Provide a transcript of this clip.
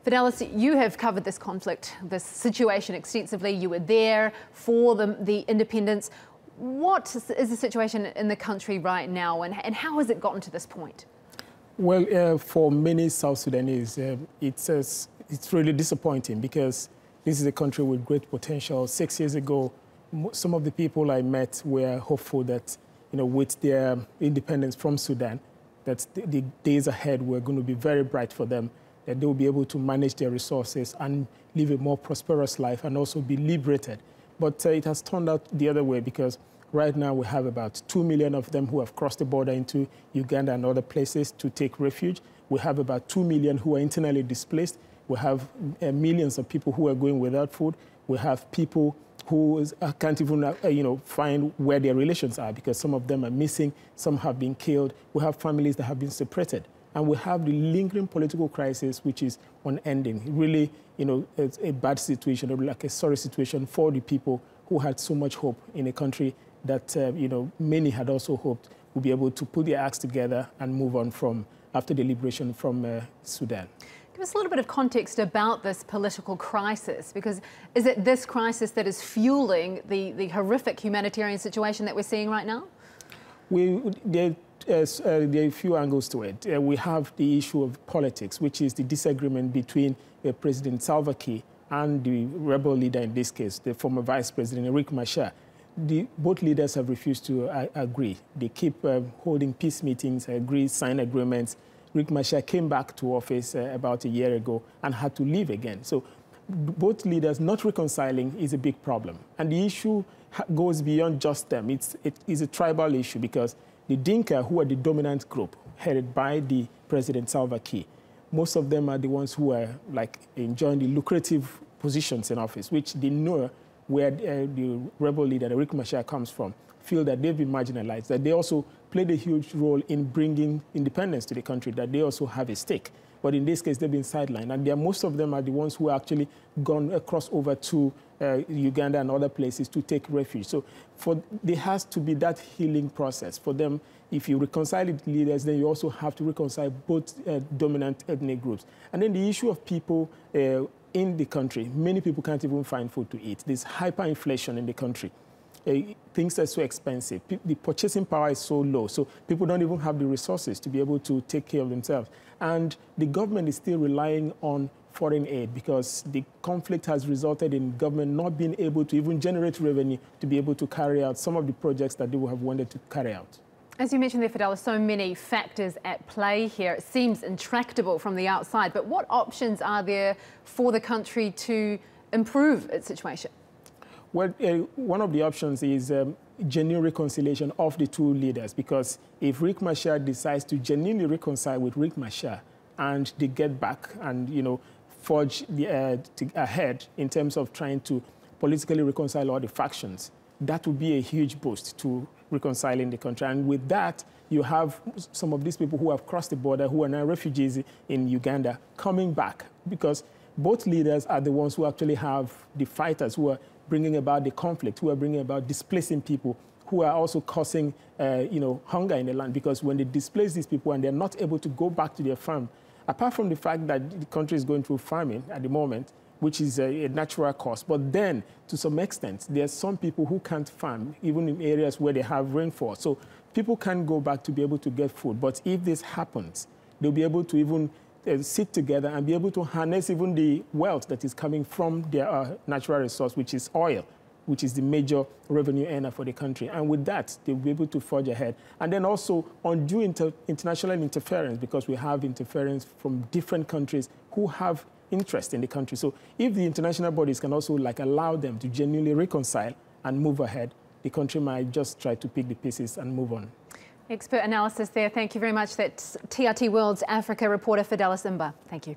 Fidelis, you have covered this conflict, this situation extensively. You were there for the independence. What is the situation in the country right now, and how has it gotten to this point? Well, for many South Sudanese, it's really disappointing because this is a country with great potential. 6 years ago, some of the people I met were hopeful that, with their independence from Sudan, that the days ahead were going to be very bright for them, that they will be able to manage their resources and live a more prosperous life and also be liberated. But it has turned out the other way because right now we have about 2 million of them who have crossed the border into Uganda and other places to take refuge. We have about 2 million who are internally displaced. We have millions of people who are going without food. We have people who can't even find where their relations are because some of them are missing, some have been killed. We have families that have been separated. And we have the lingering political crisis, which is unending. Really, it's a bad situation, like a sorry situation for the people who had so much hope in a country that, many had also hoped would be able to put their acts together and move on from after the liberation from Sudan. Give us a little bit of context about this political crisis, because is it this crisis that is fueling the horrific humanitarian situation that we're seeing right now? There are a few angles to it. We have the issue of politics, which is the disagreement between President Salva Kiir and the rebel leader, in this case, the former Vice President Riek Machar. Both leaders have refused to agree. They keep holding peace meetings, sign agreements. Riek Machar came back to office about a year ago and had to leave again. So both leaders not reconciling is a big problem. And the issue goes beyond just them. It is a tribal issue because the Dinka, who are the dominant group headed by the President Salva Kiir, most of them are the ones who are enjoying the lucrative positions in office, which they know where the rebel leader, Riek Machar, comes from, feel that they've been marginalized, that they also played a huge role in bringing independence to the country, that they also have a stake. But in this case, they've been sidelined. And most of them are the ones who are actually gone across over to Uganda and other places to take refuge. So there has to be that healing process for them. If you reconcile the leaders, then you also have to reconcile both dominant ethnic groups. And then the issue of people in the country, many people can't even find food to eat. There's hyperinflation in the country. Things are so expensive. The purchasing power is so low, so people don't even have the resources to be able to take care of themselves. And the government is still relying on foreign aid because the conflict has resulted in government not being able to even generate revenue to be able to carry out some of the projects that they would have wanted to carry out. As you mentioned there, Fidelis, so many factors at play here. It seems intractable from the outside, but what options are there for the country to improve its situation? Well, one of the options is genuine reconciliation of the two leaders, because if Riek Machar decides to genuinely reconcile with Riek Machar and they get back and, forge ahead in terms of trying to politically reconcile all the factions, that would be a huge boost to reconciling the country. And with that, you have some of these people who have crossed the border, who are now refugees in Uganda, coming back, because both leaders are the ones who actually have the fighters who are bringing about the conflict, who are bringing about displacing people, who are also causing, hunger in the land. Because when they displace these people and they're not able to go back to their farm, apart from the fact that the country is going through famine at the moment, which is a natural cause, but then to some extent, there are some people who can't farm, even in areas where they have rainfall. So people can't go back to be able to get food. But if this happens, they'll be able to even sit together and be able to harness even the wealth that is coming from their natural resource, which is oil, which is the major revenue earner for the country. And with that, they'll be able to forge ahead. And then also undo international interference, because we have interference from different countries who have interest in the country. So if the international bodies can also allow them to genuinely reconcile and move ahead, the country might just try to pick the pieces and move on. Expert analysis there. Thank you very much. That's TRT World's Africa reporter Fidelis Imba. Thank you.